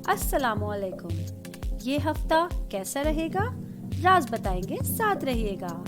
अस्सलाम वालेकुम। ये हफ्ता कैसा रहेगा, राज बताएंगे, साथ रहिएगा।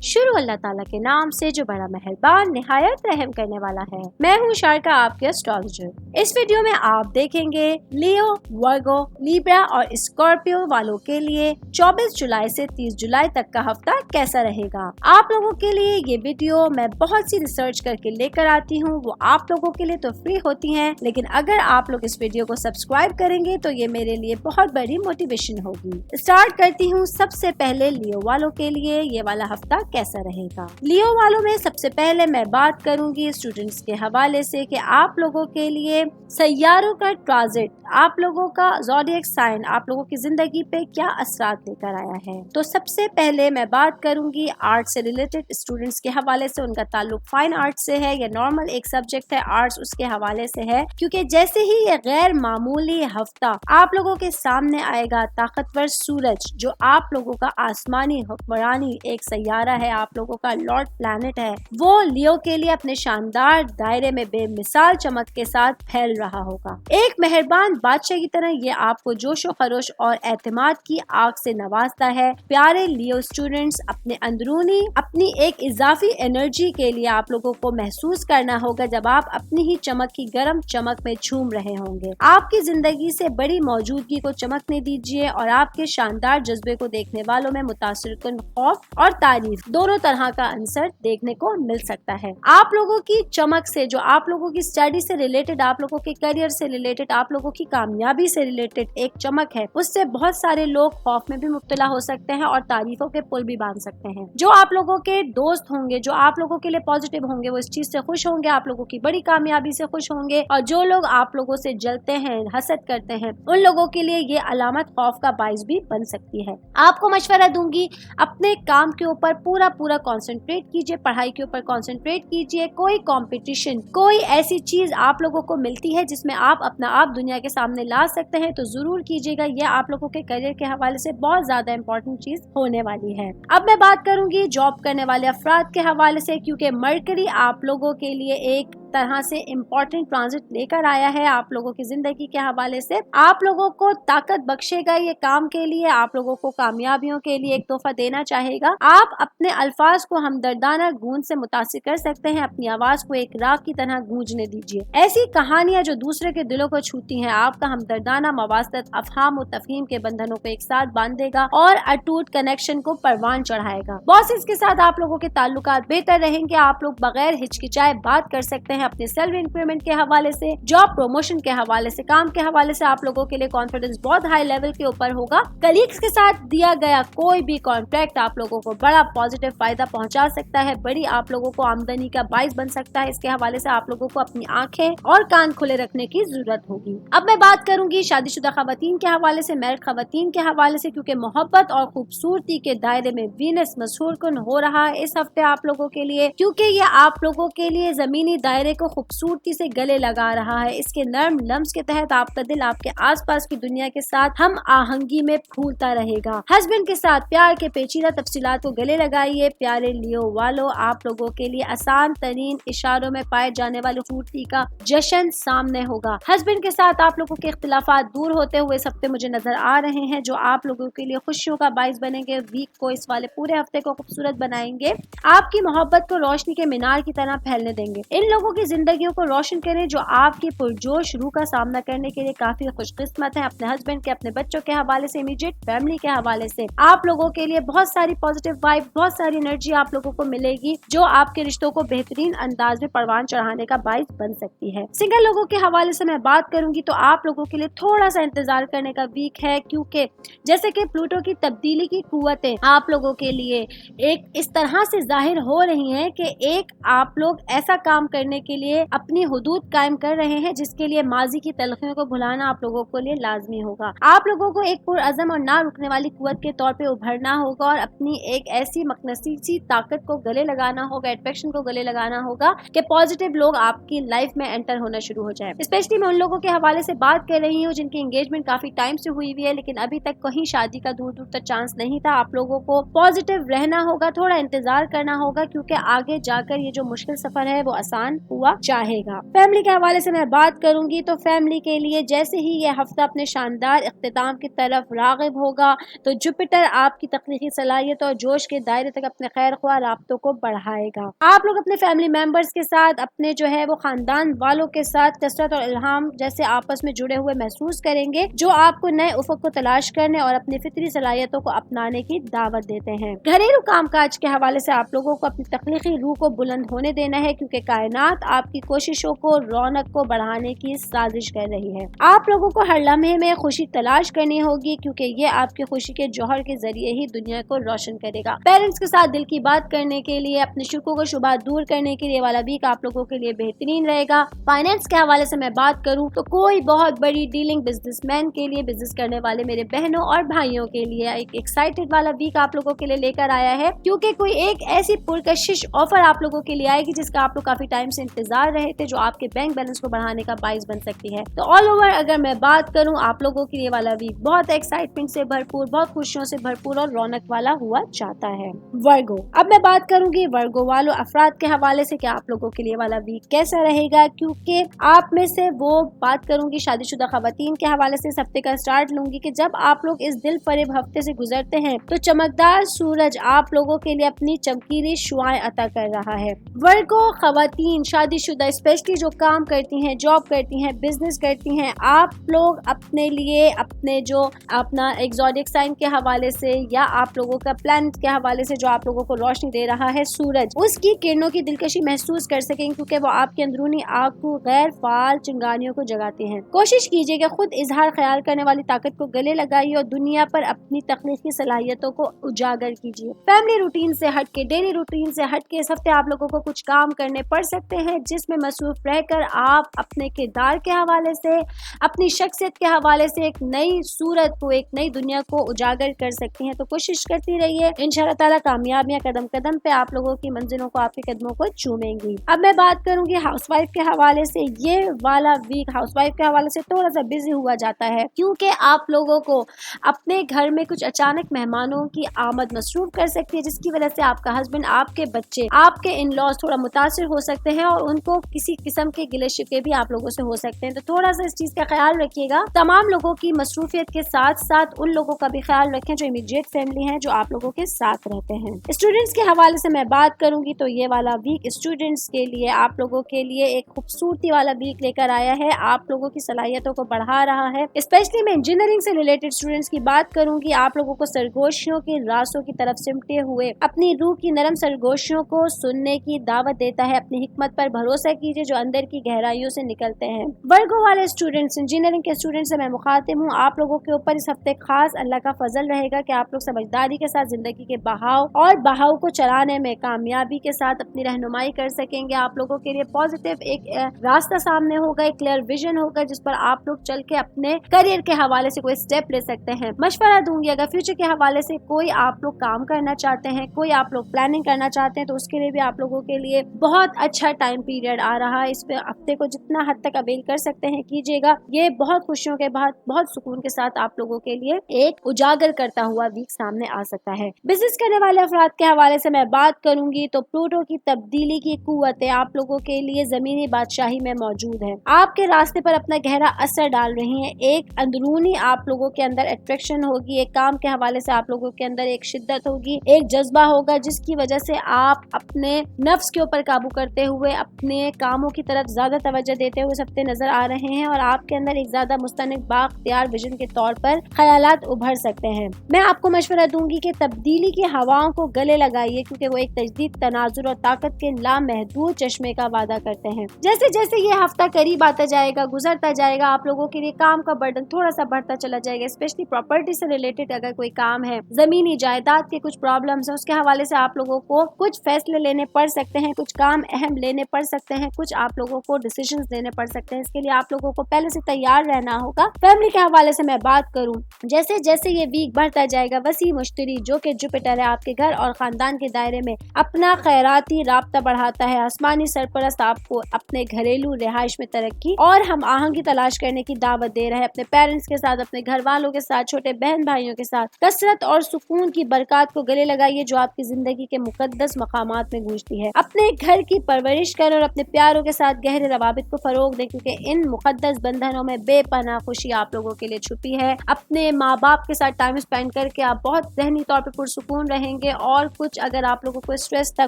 शुरू अल्लाह ताला के नाम से जो बड़ा मेहरबान निहायत रहम करने वाला है। मैं हूँ शारका, आपके एस्ट्रोलॉजर। इस वीडियो में आप देखेंगे लियो, वर्गो, लिब्रा और स्कॉर्पियो वालों के लिए 24 जुलाई से 30 जुलाई तक का हफ्ता कैसा रहेगा। आप लोगों के लिए ये वीडियो मैं बहुत सी रिसर्च करके लेकर आती हूँ, वो आप लोगों के लिए तो फ्री होती हैं, लेकिन अगर आप लोग इस वीडियो को सब्सक्राइब करेंगे तो ये मेरे लिए बहुत बड़ी मोटिवेशन होगी। स्टार्ट करती हूँ सबसे पहले लियो वालों के लिए ये वाला हफ्ता कैसा रहेगा। लियो वालों में सबसे पहले मैं बात करूंगी स्टूडेंट्स के हवाले से कि आप लोगों के लिए सैयारों का ट्रांजिट, आप लोगों का ज़ोडिएक साइन आप लोगों की जिंदगी पे क्या असरात लेकर आया है। तो सबसे पहले मैं बात करूंगी आर्ट से रिलेटेड स्टूडेंट्स के हवाले से, उनका ताल्लुक फाइन आर्ट से है या नॉर्मल एक सब्जेक्ट है आर्ट्स उसके हवाले से है, क्योंकि जैसे ही ये गैर मामूली हफ्ता आप लोगों के सामने आएगा, ताकतवर सूरज जो आप लोगों का आसमानी हुक्मरानी एक सैयारा है, आप लोगों का लॉर्ड प्लैनेट है, वो लियो के लिए अपने शानदार दायरे में बेमिसाल चमक के साथ फैल रहा होगा। एक मेहरबान बादशाह की तरह ये आपको जोशो खरोश और एतमाद की आग से नवाजता है। प्यारे लियो स्टूडेंट्स, अपने अंदरूनी अपनी एक इजाफी एनर्जी के लिए आप लोगों को महसूस करना होगा जब आप अपनी ही चमक की गर्म चमक में झूम रहे होंगे। आपकी जिंदगी से बड़ी मौजूदगी को चमकने दीजिए और आपके शानदार जज्बे को देखने वालों में मुतासिरकुन खौफ और तारीफ दोनों तरह का अंसर देखने को मिल सकता है। आप लोगों की चमक से, जो आप लोगों की स्टडी से रिलेटेड, आप लोगों के करियर से रिलेटेड, आप लोगों की कामयाबी से रिलेटेड एक चमक है, उससे बहुत सारे लोग खौफ में भी मुब्तला हो सकते हैं और तारीफों के पुल भी बांध सकते हैं। जो आप लोगों के दोस्त होंगे, जो आप लोगों के लिए पॉजिटिव होंगे, वो इस चीज से खुश होंगे, आप लोगों की बड़ी कामयाबी से खुश होंगे, और जो लोग आप लोगों से जलते हैं, हसद करते हैं, उन लोगों के लिए ये अलामत खौफ का बाइस भी बन सकती है। आपको मशवरा दूंगी, अपने काम के ऊपर पूरा कंसंट्रेट कीजिए, पढ़ाई के ऊपर कंसंट्रेट कीजिए। कोई कंपटीशन, कोई ऐसी चीज आप लोगों को मिलती है जिसमें आप अपना आप दुनिया के सामने ला सकते हैं तो जरूर कीजिएगा। ये आप लोगों के करियर के हवाले से बहुत ज्यादा इंपॉर्टेंट चीज होने वाली है। अब मैं बात करूंगी जॉब करने वाले अफराद के हवाले से, क्योंकि मरकरी आप लोगों के लिए एक तरह से इम्पोर्टेंट ट्रांजिट लेकर आया है आप लोगों की जिंदगी के हवाले से। आप लोगों को ताकत बख्शेगा ये काम के लिए, आप लोगों को कामयाबियों के लिए एक तोहफा देना चाहेगा। आप अपने अल्फाज को हमदर्दाना गूंज से मुतासिर कर सकते हैं, अपनी आवाज को एक राग की तरह गूंजने दीजिए। ऐसी कहानियां जो दूसरे के दिलों को छूती हैं, आपका हमदर्दाना मवासत अफहाम और तफहीम के बंधनों को एक साथ बांधेगा और अटूट कनेक्शन को परवान चढ़ाएगा। बॉसेस के साथ आप लोगों के ताल्लुकात बेहतर रहेंगे, आप लोग बगैर हिचकिचाए बात कर सकते हैं। अपने सेल्फ इंक्रीमेंट के हवाले से, जॉब प्रमोशन के हवाले से, काम के हवाले से आप लोगों के लिए कॉन्फिडेंस बहुत हाई लेवल के ऊपर होगा। कलीग्स के साथ दिया गया कोई भी कॉन्ट्रैक्ट आप लोगों को बड़ा पॉजिटिव फायदा पहुंचा सकता है, बड़ी आप लोगों को आमदनी का बाइस बन सकता है। इसके हवाले से आप लोगों को अपनी आंखें और कान खुले रखने की जरूरत होगी। अब मैं बात करूंगी शादीशुदा खवातीन के हवाले से, मैरिड खवातीन के हवाले से, क्योंकि मोहब्बत और खूबसूरती के दायरे में वीनस मशहूर कुन हो रहा है इस हफ्ते आप लोगों के लिए, क्योंकि ये आप लोगों के लिए जमीनी दायरे को खूबसूरती से गले लगा रहा है। इसके नर्म लम्स के तहत आपका दिल आपके आसपास की दुनिया के साथ हम आहंगी में फूलता रहेगा। हस्बैंड के साथ प्यार के पेचीदा तफसीलात को गले लगाइए। प्यारे लियो वालों, आप लोगों के लिए आसान तरीन इशारों में पाए जाने वाली खूबसूरती का जश्न सामने होगा। हस्बैंड के साथ आप लोगों के इख्तिलाफात दूर होते हुए इस हफ्ते मुझे नजर आ रहे हैं, जो आप लोगों के लिए खुशियों का बाइस बनेंगे। वीक को, इस वाले पूरे हफ्ते को खूबसूरत बनाएंगे, आपकी मोहब्बत को रोशनी के मीनार की तरह फैलने देंगे। इन लोगों की जिंदगियों को रोशन करें जो आपकी पुरजोश रूह का सामना करने के लिए काफी खुशकिस्मत है। अपने हस्बैंड के, अपने बच्चों के हवाले से, इमीडिएट फैमिली के हवाले से आप लोगों के लिए बहुत सारी पॉजिटिव वाइब, बहुत सारी एनर्जी आप लोगों को मिलेगी, जो आपके रिश्तों को बेहतरीन अंदाज में परवान चढ़ाने का बाइस बन सकती है। सिंगल लोगों के हवाले से मैं बात करूंगी तो आप लोगों के लिए थोड़ा सा इंतजार करने का वीक है, क्योंकि जैसे कि प्लूटो की तब्दीली की कुव्वतें आप लोगों के लिए एक इस तरह से जाहिर हो रही हैं कि एक आप लोग ऐसा काम करने के लिए अपनी हुदूद कायम कर रहे हैं जिसके लिए माजी की तलखियों को भुलाना आप लोगों के लिए लाजमी होगा। आप लोगों को एक पुरअज़म और ना रुकने वाली कुव्वत के तौर पे उभरना होगा और अपनी एक ऐसी मकनसीसी ताकत को गले लगाना होगा, अट्रैक्शन को गले लगाना होगा कि पॉजिटिव लोग आपकी लाइफ में एंटर होना शुरू हो जाए। स्पेशली मैं उन लोगों के हवाले से बात कर रही हूँ जिनकी एंगेजमेंट काफी टाइम से हुई हुई है, लेकिन अभी तक कहीं शादी का दूर दूर तक चांस नहीं था। आप लोगों को पॉजिटिव रहना होगा, थोड़ा इंतजार करना होगा, क्योंकि आगे जाकर ये जो मुश्किल सफर है वो आसान हुआ चाहेगा। फैमिली के हवाले से मैं बात करूंगी तो फैमिली के लिए जैसे ही ये हफ्ता अपने शानदार इख्तिताम की तरफ राग़िब होगा तो जुपिटर आपकी तख्लीकी सलाहियत और जोश के दायरे तक अपने खैर ख्वाह राब्तों को बढ़ाएगा। आप लोग अपने फैमिली मेंबर्स के साथ, अपने जो है वो खानदान वालों के साथ कसरत और इल्हाम जैसे आपस में जुड़े हुए महसूस करेंगे, जो आपको नए उफक को तलाश करने और अपनी फितरी सलाहियतों को अपनाने की दावत देते हैं। घरेलू कामकाज के हवाले से आप लोगों को अपनी तख्लीकी रूह को बुलंद होने देना है, क्योंकि कायनात आपकी कोशिशों को, रौनक को बढ़ाने की साजिश कर रही है। आप लोगों को हर लम्हे में खुशी तलाश करनी होगी, क्योंकि ये आपकी खुशी के जौहर के जरिए ही दुनिया को रोशन करेगा। पेरेंट्स के साथ दिल की बात करने के लिए, अपने शुक्र को शुबा दूर करने के लिए वाला वीक आप लोगों के लिए बेहतरीन रहेगा। फाइनेंस के हवाले से मैं बात करूं तो कोई बहुत बड़ी डीलिंग बिजनेसमैन के लिए, बिजनेस करने वाले मेरे बहनों और भाइयों के लिए एक एक्साइटेड वाला वीक आप लोगों के लिए लेकर आया है, क्योंकि कोई एक ऐसी पुरकशिश ऑफर आप लोगों के लिए आएगी जिसका आप लोग काफी टाइम से इंतजार रहे थे, जो आपके बैंक बैलेंस को बढ़ाने का बाइस बन सकती है। तो ऑल ओवर अगर मैं बात करूं, आप लोगों के लिए वाला वीक बहुत एक्साइटमेंट से भरपूर, बहुत खुशियों से भरपूर और रौनक वाला हुआ चाहता है। वर्गो, अब मैं बात करूंगी वर्गो वालों अफराद के हवाले से कि आप लोगों के लिए वाला वीक कैसा रहेगा, क्योंकि आप में से वो बात करूंगी शादीशुदा खवातीन के हवाले से। इस हफ्ते का स्टार्ट लूंगी कि जब आप लोग इस दिल फरेब हफ्ते से गुजरते हैं तो चमकदार सूरज आप लोगों के लिए अपनी चमकीली शुआएं अता कर रहा है। वर्गो खवातीन शादीशुदा, स्पेशली जो काम करती हैं, जॉब करती हैं, बिजनेस करती हैं, आप लोग अपने लिए अपने जो अपना एग्जोटिक साइन के हवाले से या आप लोगों का प्लैनेट के हवाले से जो आप लोगों को रोशनी दे रहा है सूरज, उसकी किरणों की दिलकशी महसूस कर सकेंगे, क्योंकि वो आपके अंदरूनी आग को गैर फाल चिंगारियों को जगाती हैं। कोशिश कीजिए कि खुद इजहार ख्याल करने वाली ताकत को गले लगाइए और दुनिया पर अपनी तख्लीकी सलाहियतों को उजागर कीजिए। फैमिली रूटीन से हट के, डेली रूटीन से हट के इस हफ्ते आप लोगों को कुछ काम करने पड़ सकते हैं, जिसमें मसरूफ रहकर आप अपने किरदार के हवाले से, अपनी शख्सियत के हवाले से एक नई सूरत को, एक नई दुनिया को उजागर कर सकती हैं। तो कोशिश करती रहिए, इंशाअल्लाह ताला कामयाबियां कदम कदम पे आप लोगों की मंजिलों को, आपके कदमों को चूमेंगी। अब मैं बात करूंगी हाउसवाइफ के हवाले से। ये वाला वीक हाउसवाइफ के हवाले से थोड़ा सा बिजी हुआ जाता है, क्योंकि आप लोगों को अपने घर में कुछ अचानक मेहमानों की आमद मसरूफ कर सकती है, जिसकी वजह से आपका हस्बैंड, आपके बच्चे, आपके इन लॉज थोड़ा मुतासिर हो सकते हैं और उनको किसी किस्म के गिले शिकवे भी आप लोगों से हो सकते हैं। तो थोड़ा सा इस चीज का ख्याल रखिएगा। तमाम लोगों की मसरूफियत के साथ साथ उन लोगों का भी ख्याल रखें जो इमीडिएट फैमिली है, जो आप लोगों के साथ रहते हैं। स्टूडेंट्स के हवाले से मैं बात करूंगी तो ये वाला वीक स्टूडेंट्स के लिए, आप लोगों के लिए एक खूबसूरती वाला वीक लेकर आया है। आप लोगों की सलाहियतों को बढ़ा रहा है। स्पेशली मैं इंजीनियरिंग से रिलेटेड स्टूडेंट्स की बात करूंगी। आप लोगों को सरगोशियों के रास्तों की तरफ सिमटे हुए अपनी रूह की नरम सरगोशियों को सुनने की दावत देता है। अपनी हिकमत पर भरोसा कीजिए जो अंदर की गहराइयों से निकलते हैं। वर्गो वाले स्टूडेंट्स, इंजीनियरिंग के स्टूडेंट्स से मैं मुखातिब हूँ। आप लोगों के ऊपर इस हफ्ते खास अल्लाह का फजल रहेगा कि आप लोग समझदारी के साथ जिंदगी के बहाव और बहाव को चलाने में कामयाबी के साथ अपनी रहनुमाई कर सकेंगे। आप लोगों के लिए पॉजिटिव एक रास्ता सामने होगा, एक क्लियर विजन होगा, जिस पर आप लोग चल के अपने करियर के हवाले से कोई स्टेप ले सकते हैं। मशवरा दूंगी, अगर फ्यूचर के हवाले से कोई आप लोग काम करना चाहते हैं, कोई आप लोग प्लानिंग करना चाहते हैं, तो उसके लिए भी आप लोगों के लिए बहुत अच्छा टाइम पीरियड आ रहा है। इस हफ्ते को जितना हद तक अवेल कर सकते हैं कीजिएगा। ये बहुत खुशियों के बाद, बहुत सुकून के साथ आप लोगों के लिए एक उजागर करता हुआ वीक सामने आ सकता है। बिजनेस करने वाले अफराद के हवाले से मैं बात करूंगी तो प्लूटो की तब्दीली की कुव्वतें आप लोगों के लिए जमीनी बादशाही में मौजूद है। आपके रास्ते पर अपना गहरा असर डाल रही हैं। एक अंदरूनी आप लोगों के अंदर अट्रैक्शन होगी, एक काम के हवाले से आप लोगों के अंदर एक शिद्दत होगी, एक जज्बा होगा, जिसकी वजह से आप अपने नफ्स के ऊपर काबू करते हुए अपने कामों की तरफ ज्यादा तवज्जो देते हुए सबसे नजर आ रहे हैं और आपके अंदर एक ज्यादा मुस्तनिक बाख्तियार विजन के तौर पर ख्यालात उभर सकते हैं। मैं आपको मशवरा दूंगी कि तब्दीली की हवाओं को गले लगाइए, क्योंकि वो एक तजदीद, तनाजुर और ताकत के लामहदूद चश्मे का वादा करते हैं। जैसे जैसे ये हफ्ता करीब आता जाएगा, गुजरता जाएगा, आप लोगों के लिए काम का बर्डन थोड़ा सा बढ़ता चला जाएगा। स्पेशली प्रॉपर्टी से रिलेटेड अगर कोई काम है, जमीनी जायदाद के कुछ प्रॉब्लम्स है, उसके हवाले से आप लोगों को कुछ फैसले लेने पड़ सकते हैं, कुछ काम अहम लेने पड़ सकते हैं, कुछ आप लोगों को डिसीजंस लेने पड़ सकते हैं। इसके लिए आप लोगों को पहले से तैयार रहना होगा। फैमिली के हवाले से मैं बात करूं, जैसे जैसे ये वीक बढ़ता जाएगा, वसी मुश्तरी जो कि जुपिटर है आपके घर और खानदान के दायरे में अपना खैराती राब्ता बढ़ाता है। आसमानी सरपरस्त आपको अपने घरेलू रिहाइश में तरक्की और हम आहंगी तलाश करने की दावत दे रहा है। अपने पेरेंट्स के साथ, अपने घर वालों के साथ, छोटे बहन भाइयों के साथ कसरत और सुकून की बरकत को गले लगाइए जो आपकी जिंदगी के मुकद्दस मकामात में गूंजती है। अपने घर की परवरिश کریں اور اپنے پیاروں کے ساتھ گہرے روابط کو فروغ دیں، کیونکہ ان مقدس بندھنوں میں بے پناہ خوشی آپ لوگوں کے لیے چھپی ہے۔ اپنے ماں باپ کے ساتھ ٹائم اسپینڈ کر کے آپ بہت ذہنی طور پہ پرسکون رہیں گے، اور کچھ اگر آپ لوگوں کو اسٹریس تھا،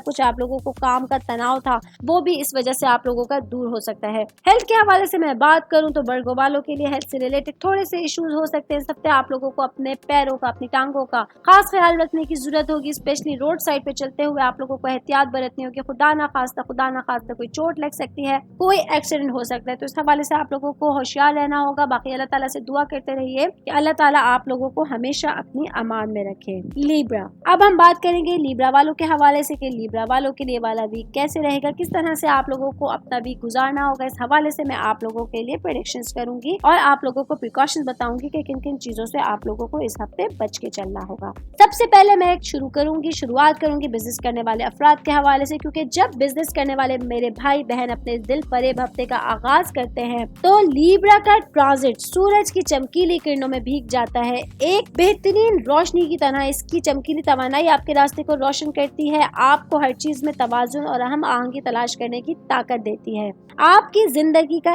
کچھ آپ لوگوں کو کام کا تناؤ تھا، وہ بھی اس وجہ سے آپ لوگوں کا دور ہو سکتا ہے۔ ہیلتھ کے حوالے سے میں بات کروں تو ورگو والوں کے لیے ہیلتھ سے ریلیٹڈ تھوڑے سے ایشوز ہو سکتے ہیں۔ اس ہفتے آپ لوگوں کو اپنے پیروں کا، اپنی ٹانگوں کا خاص خیال رکھنے کی ضرورت ہوگی، اسپیشلی روڈ سائڈ پہ چلتے ہوئے آپ لوگوں کو احتیاط برتنی ہوگی۔ خدا نہ خواستہ کوئی چوٹ لگ سکتی ہے، کوئی ایکسیڈنٹ ہو سکتا ہے، تو اس حوالے سے آپ لوگوں کو ہوشیار رہنا ہوگا۔ باقی اللہ تعالیٰ سے دعا کرتے رہیے کہ اللہ تعالیٰ آپ لوگوں کو ہمیشہ اپنی امان میں رکھے۔ لیبرا، اب ہم بات کریں گے لیبرا والوں کے حوالے سے کہ لیبرا والوں کے لیے والا ویک کیسے رہے گا، کس طرح سے آپ لوگوں کو اپنا ویک گزارنا ہوگا۔ اس حوالے سے میں آپ لوگوں کے لیے پریڈکشنز کروں گی اور آپ لوگوں کو پریکاشنز بتاؤں گی کہ کن کن چیزوں سے آپ لوگوں کو اس ہفتے بچ کے چلنا ہوگا۔ سب سے پہلے میں شروعات کروں گی بزنس کرنے والے افراد کے حوالے سے، کیونکہ جب بزنس کرنے والے میرے بھائی بہن اپنے دل فریب ہفتے کا آغاز کرتے ہیں تو لیبرا کا ٹرانزٹ سورج کی چمکیلی کرنوں میں بھیگ جاتا ہے۔ ایک بہترین روشنی کی طرح اس کی چمکیلی توانائی آپ کے راستے کو روشن کرتی ہے، آپ کو ہر چیز میں توازن اور ہم آہنگی تلاش کرنے کی طاقت دیتی ہے۔ آپ کی زندگی کا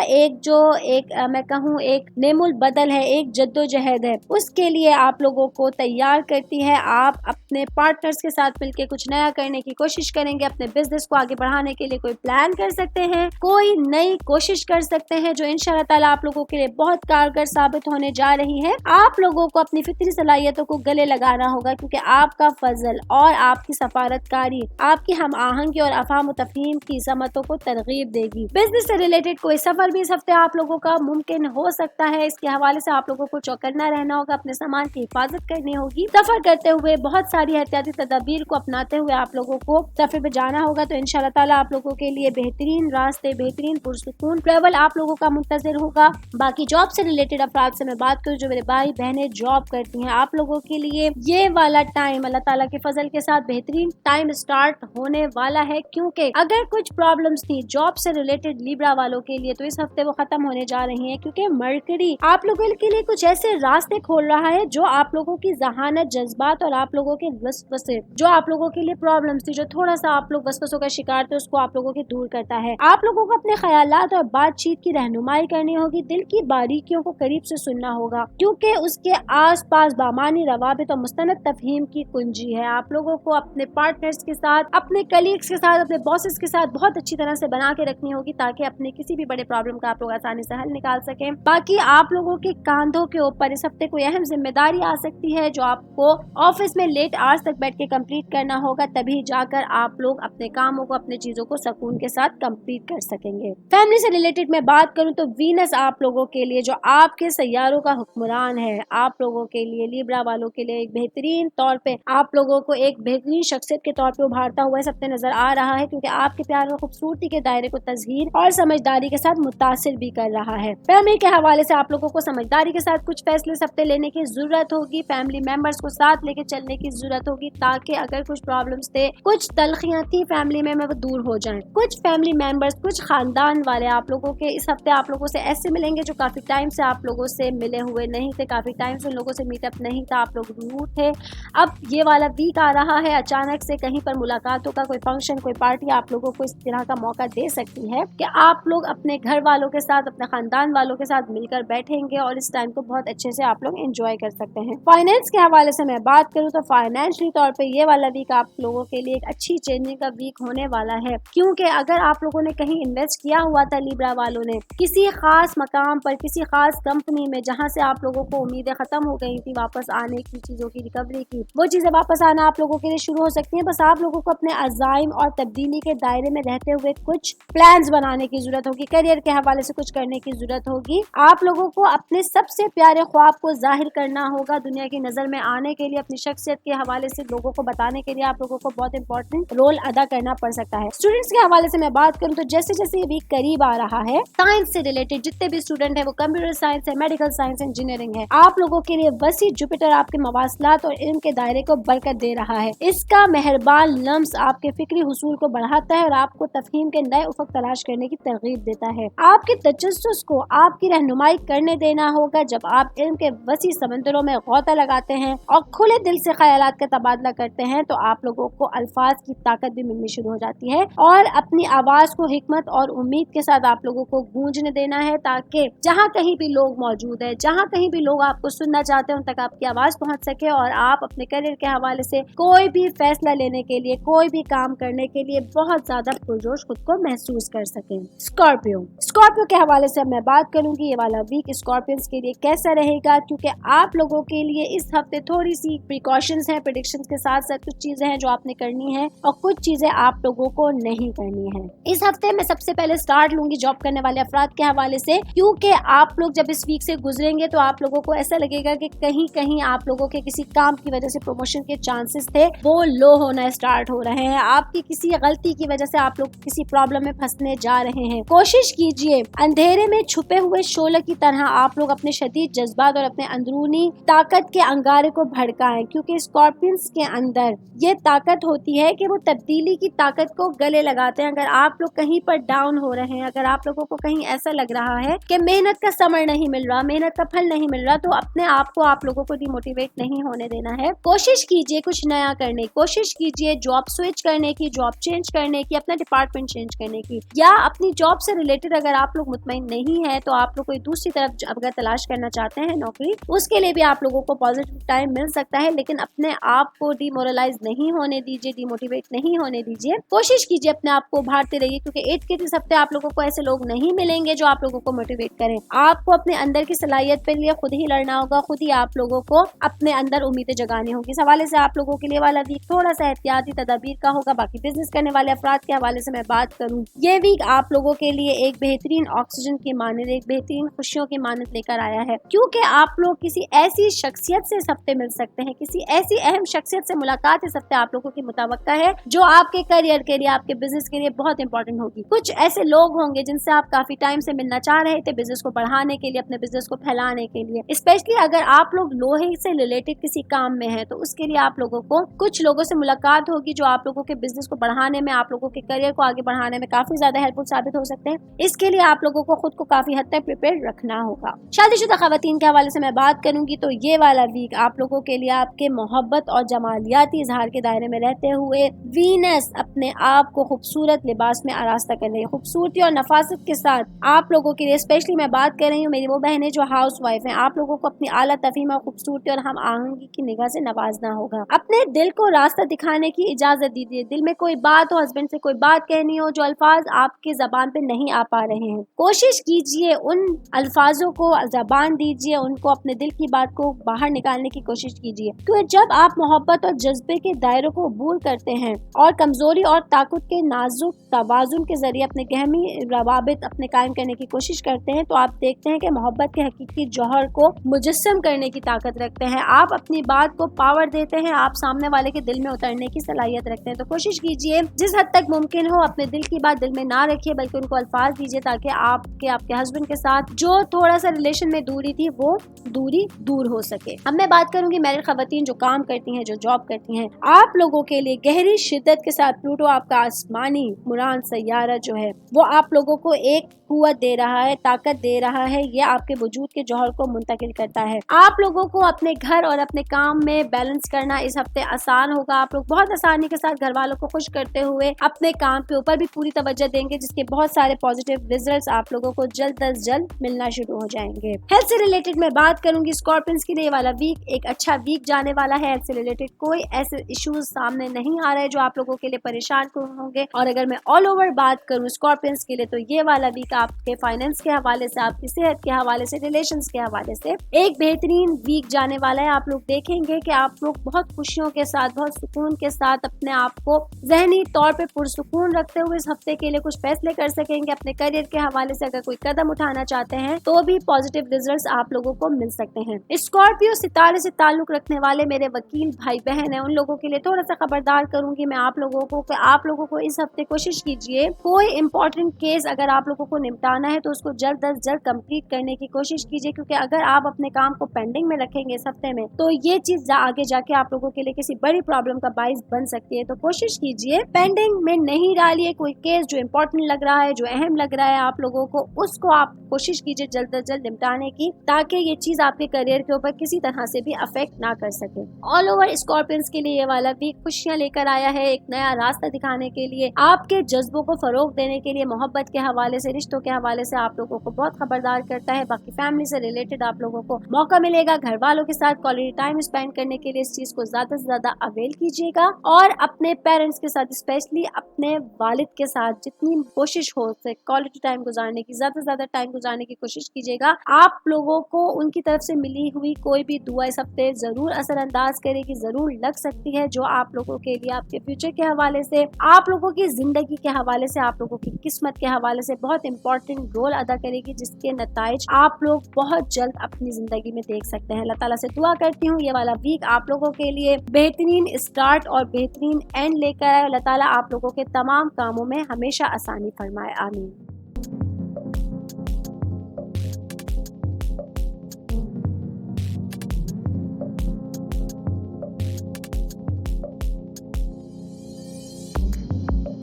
میں کہوں ایک نعم البدل ہے، ایک جدوجہد ہے، اس کے لیے آپ لوگوں کو تیار کرتی ہے۔ آپ اپنے پارٹنرز کے ساتھ مل کے کچھ نیا کرنے کی کوشش کریں گے، اپنے بزنس کو آگے بڑھانے کے لیے کوئی پلان کر سکتے ہیں، کوئی نئی کوشش کر سکتے ہیں جو انشاءاللہ تعالیٰ آپ لوگوں کے لیے بہت کارگر ثابت ہونے جا رہی ہے۔ آپ لوگوں کو اپنی فطری صلاحیتوں کو گلے لگانا ہوگا، کیونکہ آپ کا فضل اور آپ کی سفارت کاری آپ کی ہم آہنگی اور افہام و تفہیم کی سمتوں کو ترغیب دے گی۔ بزنس سے ریلیٹڈ کوئی سفر بھی اس ہفتے آپ لوگوں کا ممکن ہو سکتا ہے، اس کے حوالے سے آپ لوگوں کو چوکنا رہنا ہوگا، اپنے سامان کی حفاظت کرنی ہوگی۔ سفر کرتے ہوئے بہت ساری احتیاطی تدابیر کو اپناتے ہوئے آپ لوگوں کو سفر پہ جانا ہوگا، تو انشاءاللہ تعالیٰ آپ لوگوں کے لیے بہترین راستے، بہترین پرسکون ٹریول آپ لوگوں کا منتظر ہوگا۔ باقی جاب سے ریلیٹڈ افراد سے میں بات کروں جو میرے بھائی بہنیں جاب کرتی ہیں، آپ لوگوں کے لیے یہ والا ٹائم اللہ تعالیٰ کے فضل کے ساتھ بہترین ٹائم سٹارٹ ہونے والا ہے، کیونکہ اگر کچھ پرابلمز تھی جاب سے ریلیٹڈ لیبرا والوں کے لیے تو اس ہفتے وہ ختم ہونے جا رہی ہیں، کیونکہ مرکری آپ لوگوں کے لیے کچھ ایسے راستے کھول رہا ہے جو آپ لوگوں کی ذہانت، جذبات اور آپ لوگوں کے وسوسے، جو آپ لوگوں کے لیے پرابلمز تھی، جو تھوڑا سا آپ لوگ وسوسوں کا شکار تھے، اس کو آپ لوگوں کے دور کرتا ہے۔ آپ لوگوں کو اپنے خیالات اور بات چیت کی رہنمائی کرنی ہوگی، دل کی باریکیوں کو قریب سے سننا ہوگا، کیونکہ اس کے آس پاس بامانی روابط اور مستند تفہیم کی کنجی ہے۔ آپ لوگوں کو اپنے پارٹنرز کے ساتھ، اپنے کلیگز کے ساتھ، اپنے باسز کے ساتھ بہت اچھی طرح سے بنا کے رکھنی ہوگی، تاکہ اپنے کسی بھی بڑے پرابلم کا آپ لوگ آسانی سے حل نکال سکیں۔ باقی آپ لوگوں کے کاندھوں کے اوپر اس ہفتے کوئی اہم ذمہ داری آ سکتی ہے جو آپ کو آفس میں لیٹ آورز تک بیٹھ کے کمپلیٹ کرنا ہوگا، تبھی جا کر آپ لوگ اپنے کاموں کو، اپنے چیزوں کو سکون کے ساتھ کمپلیٹ کر سکیں گے۔ فیملی سے ریلیٹڈ میں بات کروں تو وینس آپ لوگوں کے لیے جو آپ کے سیاروں کا حکمران ہے، آپ لوگوں کے لیے لیبرا والوں کے لیے ایک بہترین طور پہ آپ لوگوں کو ایک بہترین شخصیت کے طور پہ ابھارتا ہوا اس ہفتے نظر آ رہا ہے، کیونکہ آپ کے پیار اور خوبصورتی کے دائرے کو تزہیر اور سمجھداری کے ساتھ متاثر بھی کر رہا ہے۔ فیملی کے حوالے سے آپ لوگوں کو سمجھداری کے ساتھ کچھ فیصلے اس ہفتے لینے کی ضرورت ہوگی، فیملی ممبرس کو ساتھ لے کے چلنے کی ضرورت ہوگی، تاکہ اگر کچھ پرابلمس تھے، کچھ تلخیاں تھی فیملی میں وہ دور ہو جائیں۔ کچھ فیملی ممبرس، کچھ خاندان والے آپ لوگوں کے اس ہفتے آپ لوگوں سے ایسے ملیں گے جو کافی ٹائم سے آپ لوگوں سے ملے ہوئے نہیں تھے، کافی ٹائم سے ان لوگوں سے میٹ اپ نہیں تھا، آپ لوگ دور تھے۔ اب یہ والا ویک آ رہا ہے، اچانک سے کہیں پر ملاقاتوں کا کوئی فنکشن، کوئی پارٹی آپ لوگوں کو اس طرح کا موقع دے سکتی ہے کہ آپ لوگ اپنے گھر والوں کے ساتھ، اپنے خاندان والوں کے ساتھ مل کر بیٹھیں گے اور اس ٹائم کو بہت اچھے سے آپ لوگ انجوائے کر سکتے ہیں۔ فائنینس کے حوالے سے میں بات کروں تو فائنینشلی طور پہ یہ والا ویک آپ لوگوں کے لیے ایک اچھی چینجنگ کا ویک ہونے والا ہے، کیونکہ اگر آپ لوگوں نے کہیں انویسٹ کیا ہوا تھا، لیبرا والوں نے کسی خاص مقام پر، کسی خاص کمپنی میں، جہاں سے آپ لوگوں کو امیدیں ختم ہو گئی تھی واپس آنے کی، چیزوں کی ریکوری کی، وہ چیزیں واپس آنا آپ لوگوں کے لیے شروع ہو سکتی ہیں۔ بس آپ لوگوں کو اپنے عزائم اور تبدیلی کے دائرے میں رہتے ہوئے کچھ پلانز بنانے کی ضرورت ہوگی، کیریئر کے حوالے سے کچھ کرنے کی ضرورت ہوگی۔ آپ لوگوں کو اپنے سب سے پیارے خواب کو ظاہر کرنا ہوگا، دنیا کی نظر میں آنے کے لیے، اپنی شخصیت کے حوالے سے لوگوں کو بتانے کے لیے آپ لوگوں کو بہت امپورٹنٹ رول ادا کرنا پڑ سکتا ہے۔ اسٹوڈنٹس کے حوالے سے میں بات کروں تو جیسے جیسے یہ ویک قریب آ رہا ہے، سائنس سے ریلیٹڈ جتنے بھی اسٹوڈنٹ ہیں، وہ کمپیوٹر سائنس ہے، میڈیکل سائنس، انجینئرنگ ہے، آپ لوگوں کے لیے وسیع جوپیٹر آپ کے مواصلات اور علم کے دائرے کو برکت دے رہا ہے۔ اس کا مہربان لمس آپ کے فکری حصول کو بڑھاتا ہے اور آپ کو تفہیم کے نئے افق تلاش کرنے کی ترغیب دیتا ہے۔ آپ کے تجسس کو آپ کی رہنمائی کرنے دینا ہوگا۔ جب آپ علم کے وسیع سمندروں میں غوطہ لگاتے ہیں اور کھلے دل سے خیالات کا تبادلہ کرتے ہیں تو آپ لوگوں کو الفاظ کی طاقت بھی ملنی شروع ہو جاتی ہے اور अपनी आवाज को हिकमत और उम्मीद के साथ आप लोगों को गूंजने देना है, ताकि जहाँ कहीं भी लोग मौजूद है, जहाँ कहीं भी लोग आपको सुनना चाहते हैं, उन तक आपकी आवाज पहुंच सके और आप अपने करियर के हवाले से कोई भी फैसला लेने के लिए, कोई भी काम करने के लिए बहुत ज्यादा पुरजोश खुद को महसूस कर सकें। स्कॉर्पियो के हवाले से मैं बात करूंगी ये वाला वीक स्कॉर्पियंस के लिए कैसा रहेगा, क्योंकि आप लोगों के लिए इस हफ्ते थोड़ी सी प्रिकॉशंस हैं, प्रेडिक्शंस के साथ साथ कुछ चीजें हैं जो आपने करनी है और कुछ चीजें आप लोगों को नहीं करनी है। इस हफ्ते में सबसे पहले स्टार्ट लूंगी जॉब करने वाले अफराद के हवाले से, क्योंकि आप लोग जब इस वीक से गुजरेंगे तो आप लोगों को ऐसा लगेगा कि कहीं कहीं आप लोगों के किसी काम की वजह से प्रमोशन के चांसेस थे वो लो होना स्टार्ट हो रहे हैं। आपकी किसी गलती की वजह से आप लोग किसी प्रॉब्लम में फंसने जा रहे हैं। कोशिश कीजिए अंधेरे में छुपे हुए शोले की तरह आप लोग अपने शदीद जज्बात और अपने अंदरूनी ताकत के अंगारे को भड़काएं, क्योंकि स्कॉर्पियंस के अंदर ये ताकत होती है कि वो तब्दीली की ताकत को गले लगाते हैं। अगर आप लोग कहीं पर डाउन हो रहे हैं, अगर आप लोगों को कहीं ऐसा लग रहा है कि मेहनत का समर नहीं मिल रहा, मेहनत का फल नहीं मिल रहा, तो अपने आप को आप लोगों को डिमोटिवेट नहीं होने देना है। कोशिश कीजिए कुछ नया करने की, कोशिश कीजिए जॉब स्विच करने की, जॉब चेंज करने की, अपना डिपार्टमेंट चेंज करने की, या अपनी जॉब से रिलेटेड अगर आप लोग मुतमईन नहीं है तो आप लोग कोई दूसरी तरफ अगर तलाश करना चाहते हैं नौकरी, उसके लिए भी आप लोगों को पॉजिटिव टाइम मिल सकता है। लेकिन अपने आप को डिमोरलाइज नहीं होने दीजिए, डिमोटिवेट नहीं होने दीजिए। कोशिश कीजिए अपने आप को उभारते रहिए, क्योंकि 8 के इस हफ्ते आप लोगों को ऐसे लोग नहीं मिलेंगे जो आप लोगों को मोटिवेट करें। आपको अपने अंदर की सलाहियत पे लिए खुद ही लड़ना होगा, खुद ही आप लोगों को अपने अंदर उम्मीदें जगानी होगी। इस हवाले से आप लोगों के लिए वाला वीक थोड़ा सा एहतियाती तदाबीर का होगा। बाकी बिजनेस करने वाले अफराद के हवाले से मैं बात करूं, ये वीक आप लोगों के लिए एक बेहतरीन ऑक्सीजन की मानद, एक बेहतरीन खुशियों की मानद लेकर आया है, क्योंकि आप लोग किसी ऐसी शख्सियत से इस हफ्ते मिल सकते हैं, किसी ऐसी अहम शख्सियत से मुलाकात इस हफ्ते आप लोगों की मुतावक्का है जो आपके करियर के लिए, आपके बिजनेस के लिए बहुत इंपॉर्टेंट होगी। कुछ ऐसे लोग होंगे जिनसे आप काफी टाइम से मिलना चाह रहे थे, बिजनेस को बढ़ाने के लिए, अपने बिजनेस को फैलाने के लिए। स्पेशली अगर आप लोग लोहे से रिलेटेड किसी काम में है तो उसके लिए आप लोगों को कुछ लोगों से मुलाकात होगी जो आप लोगों के बिजनेस को बढ़ाने में, आप लोगों के करियर को आगे बढ़ाने में काफी ज्यादा हेल्पफुल साबित हो सकते हैं। इसके लिए आप लोगों को खुद को काफी हद तक प्रिपेयर रखना होगा। शादीशुदा खवातीन के हवाले से मैं बात करूंगी तो ये वाला वीक आप लोगों के लिए आपके मोहब्बत और जमालियाती इजहार के दायरे में रहते हुए वीनस अपने आप को खूबसूरत लिबास में आरास्ता कर रही है। खूबसूरती और नफासत के साथ आप लोगों के लिए स्पेशली मैं बात कर रही हूँ मेरी वो बहनें जो हाउस वाइफ हैं, आप लोगों को अपनी आला तफहीम और खूबसूरती और हम आहंगी की निगाह से नवाजना होगा। अपने दिल को रास्ता दिखाने की इजाजत दीजिए। दिल में कोई बात हो, हस्बैंड से कोई बात कहनी हो, जो अल्फाज आपके जबान पे नहीं आ पा रहे हैं, कोशिश कीजिए उन अल्फाजों को जबान दीजिए, उनको अपने दिल की बात को बाहर निकालने की कोशिश कीजिए। क्योंकि जब आप मोहब्बत और जज्बे के दायरों को अबूर करते हैं और कमजोरी और ताकत के नाजुक तवाजुन के जरिए अपने गहमी रवाबित अपने कायम करने की कोशिश करते हैं, तो आप देखते हैं कि मोहब्बत के हकीकी जौहर को मुजस्सम करने की ताकत रखते हैं। आप अपनी बात को पावर देते हैं, आप सामने वाले के दिल में उतरने की सलाहियत रखते हैं। तो कोशिश कीजिए जिस हद तक मुमकिन हो अपने दिल की बात दिल में ना रखिए, बल्कि उनको अल्फाज दीजिए, ताकि आपके हस्बैंड के साथ जो थोड़ा सा रिलेशन में दूरी थी वो दूरी दूर हो सके। अब मैं बात करूंगी मैरिड खवातीन जो काम करती हैं, जो जॉब करती हैं। आप लोगों के लिए गहरी शिद्दत के साथ प्लूटो आपका आसमानी मुरान सैयारा जो है वो आप लोगों को एक कुव्वत दे रहा है, ताकत दे रहा है। ये आपके वजूद के जौहर को मुंतकिल करता है। आप लोगों को अपने घर और अपने काम में बैलेंस करना इस हफ्ते आसान होगा। आप लोग बहुत आसानी के साथ घर वालों को खुश करते हुए अपने काम के ऊपर भी पूरी तवज्जो देंगे, जिसके बहुत सारे पॉजिटिव रिजल्ट्स आप लोगों को जल्द अज जल्द मिलना शुरू हो जाएंगे। हेल्थ से रिलेटेड मैं बात करूंगी स्कॉर्पियंस के लिए वाला वीक एक अच्छा वीक जाने वाला है। हेल्थ से रिलेटेड कोई ऐसे इश्यूज सामने नहीं आ रहे जो आप लोगों के लिए परेशान होंगे। और अगर मैं ऑल ओवर बात करूं स्कॉर्पियंस के लिए तो ये वाला वीक आपके फाइनेंस के हवाले से, आपकी सेहत के हवाले से, रिलेशंस के हवाले से एक बेहतरीन वीक जाने वाला है। आप लोग देखेंगे कि आप लोग बहुत खुशियों के साथ, बहुत सुकून के साथ अपने आप को ज़हनी तौर पे पुरसुकून रखते हुए इस हफ्ते के लिए कुछ फैसले कर सकेंगे। अपने करियर के हवाले से अगर कोई कदम उठाना चाहते हैं तो भी पॉजिटिव रिजल्ट्स आप लोगों को मिल सकते हैं। स्कॉर्पियो सितारे से ताल्लुक रखने वाले मेरे वकील भाई बहन है, उन लोगों के लिए थोड़ा सा खबरदार करूंगी मैं आप लोगों को कि आप लोगों को इस हफ्ते कोशिश कीजिए कोई इंपॉर्टेंट केस अगर आप लोगों को निपटाना है तो उसको जल्द अज जल्द कंप्लीट करने की कोशिश कीजिए, क्योंकि अगर आप अपने काम को पेंडिंग में रखेंगे इस हफ्ते में तो ये चीज आगे जाके आप लोगों के लिए किसी बड़ी प्रॉब्लम का बाइस बन सकती है। तो कोशिश कीजिए पेंडिंग में नहीं डालिए कोई केस जो इम्पोर्टेंट लग रहा है, जो अहम लग रहा है आप लोगों को, उसको आप कोशिश कीजिए जल्द अज जल्द निपटाने की, ताकि ये चीज आपके करियर के ऊपर किसी तरह से भी अफेक्ट ना कर सके। ऑल ओवर स्कॉर्पियंस के लिए ये वाला वीक खुशियां लेकर आया है, एक नया रास्ता दिखाने के लिए, आपके जज्बों को फरोग देने के लिए, मोहब्बत के हवाले से, रिश्तों के हवाले से आप लोगों को बहुत खबरदार करता है। बाकी फैमिली से रिलेटेड आप लोगों को मौका मिलेगा घर वालों के साथ क्वालिटी टाइम स्पेंड करने के लिए, इस चीज को ज्यादा से ज्यादा अवेल कीजिएगा और अपने पेरेंट्स के साथ, स्पेशली अपने वालिद के साथ जितनी कोशिश हो सके क्वालिटी टाइम गुजारने की, ज्यादा से ज्यादा टाइम गुजारने की कोशिश कीजिएगा। आप लोगों को उनकी तरफ से मिली हुई कोई भी दुआ इस हफ्ते जरूर असरअंदाज करेगी, जरूर लग सकती है, जो आप लोगों के लिए आपके फ्यूचर के हवाले से, आप लोगों की जिंदगी के हवाले से, आप लोगों की किस्मत के हवाले से बहुत इंपॉर्टेंट रोल अदा करेगी, जिसके नताइज आप लोग बहुत जल्द अपनी जिंदगी में देख सकते हैं। अल्लाह ताला से दुआ करती हूँ ये वाला वीक आप लोगों के लिए बेहतरीन स्टार्ट और बेहतरीन एंड लेकर आए। अल्लाह ताला आप लोगों के तमाम कामों में हमेशा आसानी फरमाए, आमीन।